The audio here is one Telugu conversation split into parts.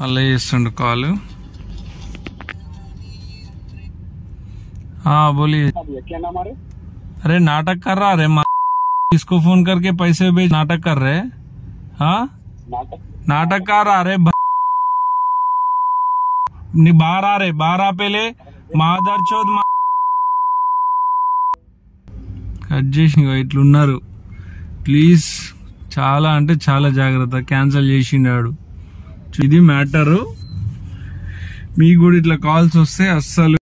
మళ్ళీ చేస్తుండు కాల్. हाँ बोलिए. क्या नाम है? अरे नाटक कर रहा अरे इसको फोन करके पैसे भेज. नाटक कर रहे. हाँ नाटक कर रहा अरे बाहर आ रहे. बाहर आ पहले मादर चौध కట్ చేసి ఇట్లున్నారు. ప్లీజ్ చాలా అంటే చాలా జాగ్రత్త. క్యాన్సిల్ చేసిండాడు. ఇది మ్యాటరు. మీకు కూడా ఇట్లా కాల్స్ వస్తే అస్సలు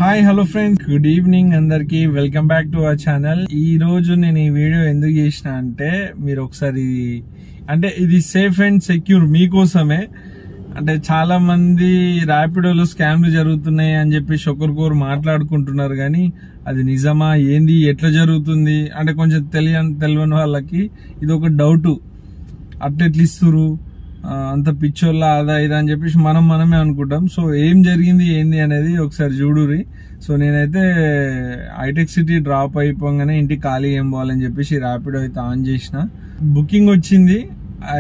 hi hello friends, good evening అందరికి. Welcome back to our channel. ఈ రోజు నేను ఈ వీడియో ఎందుకు చేసిన అంటే మీరు ఒకసారి అంటే ఇది సేఫ్ అండ్ సెక్యూర్ మీకోసమే. అంటే చాలా మంది ర్యాపిడోలో స్కామ్లు జరుగుతున్నాయి అని చెప్పేసి ఒకరికొకరు మాట్లాడుకుంటున్నారు, కానీ అది నిజమా ఏంది ఎట్లా జరుగుతుంది అంటే కొంచెం తెలియని వాళ్ళకి ఇది ఒక డౌట్. అట్లెట్లు ఇస్తురు అంత పిచ్చోళ్ళ అదా ఇదా అని చెప్పేసి మనమే అనుకుంటాం. సో ఏం జరిగింది ఏంది అనేది ఒకసారి చూడురి. సో నేనైతే హైటెక్ సిటీ డ్రాప్ అయిపోగానే ఇంటికి ఖాళీ ఏం పోవాలని చెప్పేసి ర్యాపిడో అయితే ఆన్ చేసిన. బుకింగ్ వచ్చింది.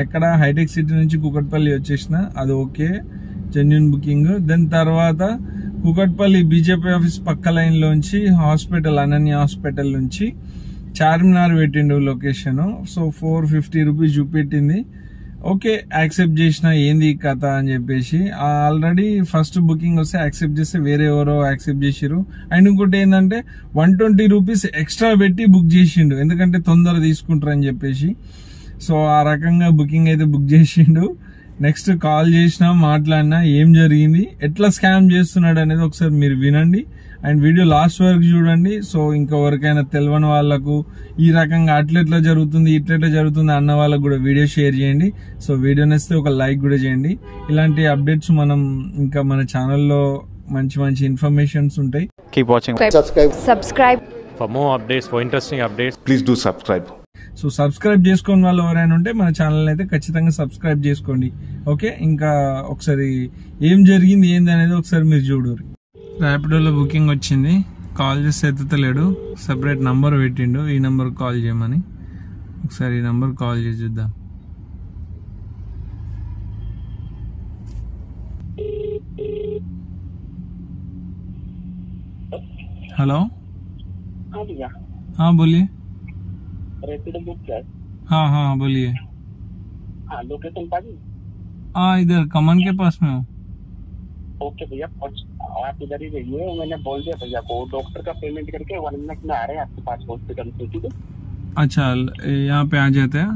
ఎక్కడ హైటెక్ సిటీ నుంచి కూకట్పల్లి వచ్చేసిన. అది ఓకే, జెన్యూన్ బుకింగ్. దెన్ తర్వాత కూకట్పల్లి బీజేపీ ఆఫీస్ పక్క లైన్ లోంచి హాస్పిటల్ అనన్య హాస్పిటల్ నుంచి చార్మినార్ పెట్టిండు లొకేషన్. సో 450 రూపీస్ చూపెట్టింది. ఓకే యాక్సెప్ట్ చేసిన. ఏంది కథ అని చెప్పేసి ఆల్రెడీ ఫస్ట్ బుకింగ్ వస్తే యాక్సెప్ట్ చేస్తే వేరే ఎవరో యాక్సెప్ట్ చేసిరు. అండ్ ఇంకోటి ఏంటంటే 120 రూపీస్ ఎక్స్ట్రా పెట్టి బుక్ చేసిండు, ఎందుకంటే తొందర తీసుకుంటారు అని చెప్పేసి. సో ఆ రకంగా బుకింగ్ అయితే బుక్ చేసిండు. నెక్స్ట్ కాల్ చేసినా మాట్లాడినా ఏం జరిగింది, ఎట్లా స్కామ్ చేస్తున్నాడు అనేది ఒకసారి మీరు వినండి అండ్ వీడియో లాస్ట్ వరకు చూడండి. సో ఇంకెవరికైనా తెలియని వాళ్ళకు ఈ రకంగా అట్లెట్లా జరుగుతుంది ఇట్లెట్లా జరుగుతుంది అన్న వాళ్ళకు కూడా వీడియో షేర్ చేయండి. సో వీడియో నచ్చితే ఒక లైక్ కూడా చేయండి. ఇలాంటి అప్డేట్స్ మనం ఇంకా మన ఛానల్లో మంచి ఇన్ఫర్మేషన్స్ ఉంటాయి. Keep watching. Subscribe. For more updates, for interesting updates, please do subscribe. So subscribe చేసుకోని వాళ్ళు ఎవరైనా ఉంటే మన ఛానల్ అయితే ఖచ్చితంగా సబ్స్క్రైబ్ చేసుకోండి. ఓకే, ఇంకా ఒకసారి ఏం జరిగింది ఏంది అనేది ఒకసారి మీరు చూడరు. ర్యాపిడోలో బుకింగ్ వచ్చింది. కాల్ చేస్తే ఎత్తుతలేడు. సెపరేట్ నంబర్ పెట్టిండు, ఈ నంబర్ కాల్ చేయమని. ఒకసారి ఈ నంబర్ కాల్ చేసి చూద్దాం. हेलो हाँ भैया, हाँ बोलिए. रैपिडो बुक क्या है? हाँ बोलिए. हाँ लोकेशन पाजी. हाँ इधर कमन के पास में हूँ. ओके भैया, आप इधर ही रहिए. मैंने बोल दिया भैया को डॉक्टर का पेमेंट करके 1 मिनट में आ रहे हैं आपके पास हॉस्पिटल से, ठीक है? अच्छा यहाँ पे आ जाते हैं.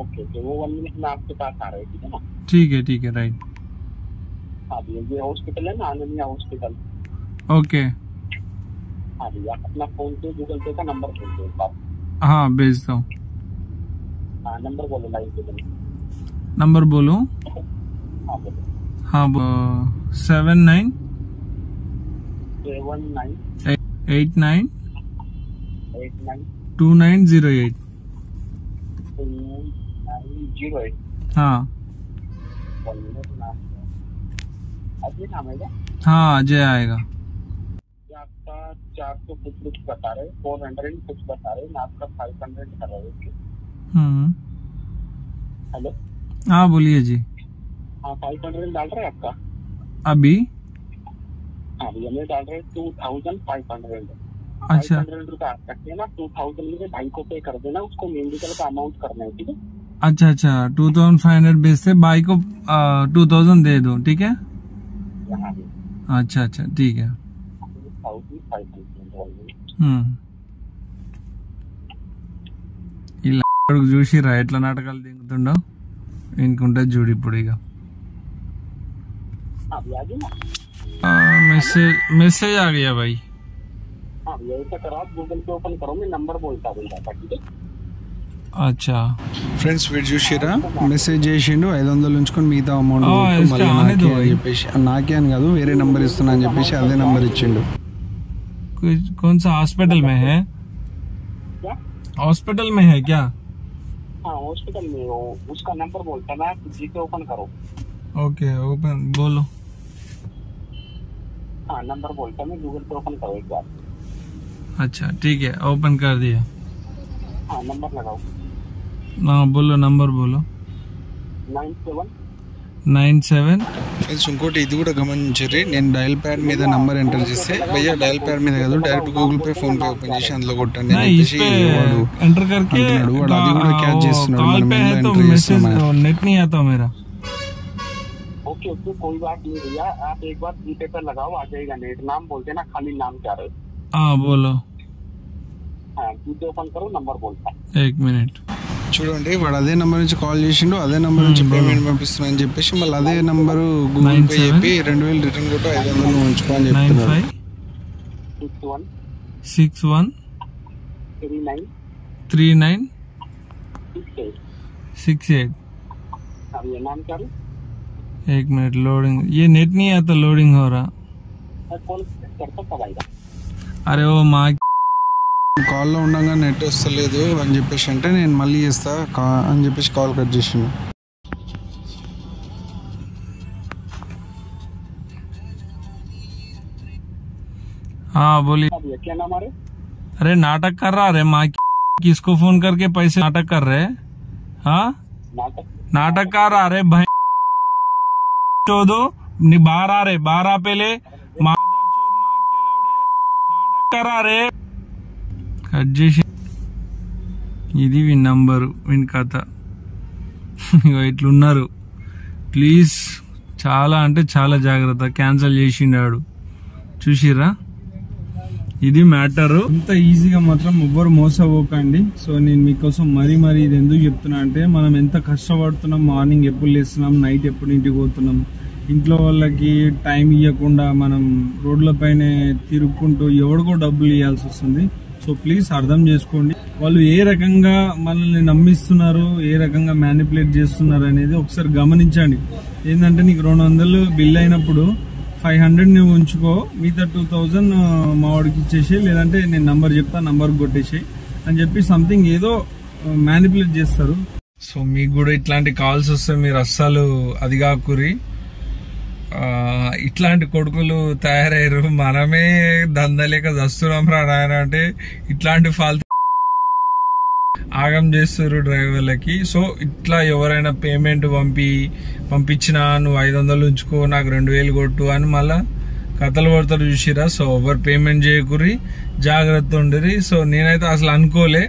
ओके वो 1 मिनट में आपके पास आ रहे हैं, ठीक है ना? ठीक है राइट. हाँ भैया, ये हॉस्पिटल है ना आनंदिया हॉस्पिटल. ओके हाँ भैया, अपना फोन पे गूगल पे का नंबर भेज दो एक बार. हाँ भेजता हूँ. हाँ नंबर बोलो लाइन पे. नंबर बोलो. हाँ बोलो. हाँ 79 79 89 89 2908. 2908. हाँ 1 मिनट नाम अजय नाम है क्या? हाँ अजय आएगा. आपका 400 कुछ बता रहे, 400 कुछ बता रहे, आपका 500 कर रहे हैं. हेलो हाँ बोलिए जी. हाँ 500 डाल रहे हैं आपका अभी. हाँ भैया मैं डाल रहे 2500. अच्छा 500 रुपए आप सकते हैं ना. 2000 में भाई को पे कर देना, उसको मेडिकल का अमाउंट करना है, ठीक है? अच्छा 2500 भेजते भाई को 2000 दे दो, ठीक है? हाँ अच्छा ठीक है. 1500. ఇలా చూసిరా ఎట్లా నాటకాలు దిగుతుండో. ఇంకుంటే చూడు ఇప్పుడు ఇక मैसेज आ गया भाई. हाँ भैया ऐसा करो, आप गूगल पे ओपन करो, मैं नंबर बोलता हूँ, ठीक है? अच्छा ఫ్రెండ్స్ వీడు చూసిరా మెసేజ్ చేసిండు 500 ఉంచుకొని మిగతా అమౌంట్ చెప్పేసి నాకే అని కాదు వేరే నంబర్ ఇస్తున్నా అని చెప్పేసి అదే నంబర్ ఇచ్చిండు. कौन सा हॉस्पिटल में है? क्या हॉस्पिटल में है क्या? हाँ हॉस्पिटल में हो, उसका नंबर बोलता है, आप जीपे ओपन करो. ओके ओपन बोलो. हाँ नंबर बोलता है, मैं गूगल पे ओपन करो एक बार. अच्छा ठीक है, ओपन कर दिया। हाँ नंबर लगाओ। हाँ बोलो, नंबर बोलो। 97 ఫ్రెండ్స్ ఇంకోటి ఇది కూడా గమనించండి, నేను డయల్ ప్యాడ్ మీద నంబర్ ఎంటర్ చేస్తే భయ్యా డయల్ ప్యాడ్ మీద కాదు direct Google pay phone pay open చేసి అందులో కొట్టండి అని इस చెప్పేసి पे వాడు एंटर करके అంటున్నాడు. వాడు అది కూడా క్యాచ్ చేస్తున్నాడు, कॉल మనం पे ఇందులో है तो ఎంటర్ मैसेज చేస్తున్నాం। नेट नहीं आता मेरा। ओके ओके कोई बात नहीं भैया, आप एक बार जीपे पर लगाओ, आ जाएगा नेट। नाम बोलते ना, खाली नाम क्या रहे। हाँ बोलो, हाँ जीपे ओपन करो, नंबर बोलता। 1 मिनट। చూడండి వాడు అదే నంబర్ నుంచి కాల్ చేసిండు, అదే నంబర్ నుంచి పేమెంట్ పంపిస్తున్నా అని చెప్పేసి మళ్ళీ అదే నంబరు గూగుల్ పే చెప్పి 2000 రిటర్న్ కొట్టు 500 ఉంచుకో అని చెప్తున్నాడు। 95 61 39 39 68। अब ये नाम क्या है? 1 मिनट, लोडिंग। ये नेट नहीं आता, लोडिंग हो रहा। कॉल करता कब आएगा? अरे वो माँ కాల్లో ఉండగా నెట్ వస్తలేదు అని చెప్పేసి అంటే నేను మళ్ళీ చేస్తా అని చెప్పేసి కాల్ కట్ చేసిండు। हाँ बोलिए। अब ये क्या नाम आ रहे? अरे नाटक कर रहा, अरे माँ किसको फोन करके पैसे नाटक कर रहे? हाँ नाटक कर रहा, अरे भाई चोदो बाहर आ रहे, बाहर आ पहले मादर चोद माँ के लौड़े, नाटक कर रहा रे। కట్ చేసి ఇది వీని నంబరు, వీని కథ ఇట్లున్నారు। ప్లీజ్ చాలా అంటే చాలా జాగ్రత్త, క్యాన్సిల్ చేసిండాడు చూసిరా। ఇది మ్యాటర్, ఇంత ఈజీగా మాత్రం ఎవ్వరు మోసపోకండి। సో నేను మీకోసం మరీ ఇది ఎందుకు చెప్తున్నా అంటే, మనం ఎంత కష్టపడుతున్నాం, మార్నింగ్ ఎప్పుడు లేస్తున్నాం, నైట్ ఎప్పుడు ఇంటికి పోతున్నాం, ఇంట్లో వాళ్ళకి టైం ఇవ్వకుండా మనం రోడ్ల పైన తిరుక్కుంటూ ఎవరికో డబ్బులు ఇవ్వాల్సి వస్తుంది। సో ప్లీజ్ అర్థం చేసుకోండి, వాళ్ళు ఏ రకంగా మనల్ని నమ్మిస్తున్నారు, ఏ రకంగా మ్యానిపులేట్ చేస్తున్నారు అనేది ఒకసారి గమనించండి। ఏంటంటే నీకు 200 బిల్ అయినప్పుడు 500 నువ్వు ఉంచుకో, మిగతా 2000 మా వాడికి ఇచ్చేసి, లేదంటే నేను నంబర్ చెప్తా, నంబర్ కొట్టేసి అని చెప్పి సంథింగ్ ఏదో మ్యానిపులేట్ చేస్తారు। సో మీకు కూడా ఇట్లాంటి కాల్స్ వస్తే మీరు అస్సలు అది కాకురి, ఇట్లాంటి కొడుకులు తయారయ్యారు। మనమే దందలేక చస్తున్నాం రా నాయన అంటే ఇట్లాంటి ఫాల్తు ఆగం చేస్తారు డ్రైవర్లకి। సో ఇట్లా ఎవరైనా పేమెంట్ పంపించినా నువ్వు 500 ఉంచుకో, నాకు 2000 కొట్టు అని మళ్ళా కథలు పడతారు చూసిరా। సో ఎవరు పేమెంట్ చేయకురి, జాగ్రత్త ఉండరి। సో నేనైతే అసలు అనుకోలే,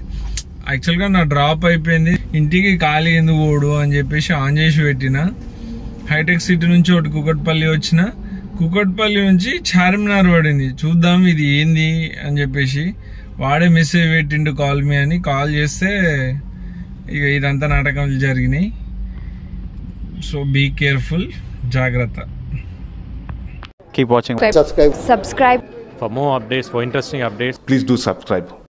యాక్చువల్గా నా డ్రాప్ అయిపోయింది, ఇంటికి ఖాళీ ఎందుకు పోడు అని చెప్పేసి ఆన్ చేసి పెట్టిన। హైటెక్ సిటీ నుంచి ఒకటి కుకట్పల్లి వచ్చిన, కుకట్పల్లి నుంచి చార్మినార్ పడింది, చూద్దాం ఇది ఏంది అని చెప్పేసి వాడే మెసేజ్ పెట్టిండు కాల్ మీ అని। కాల్ చేస్తే ఇక ఇదంతా నాటకాలు జరిగినాయి। సో బీ కేర్ఫుల్, జాగ్రత్త। Keep watching. Subscribe. For more updates, for interesting updates, Please do subscribe.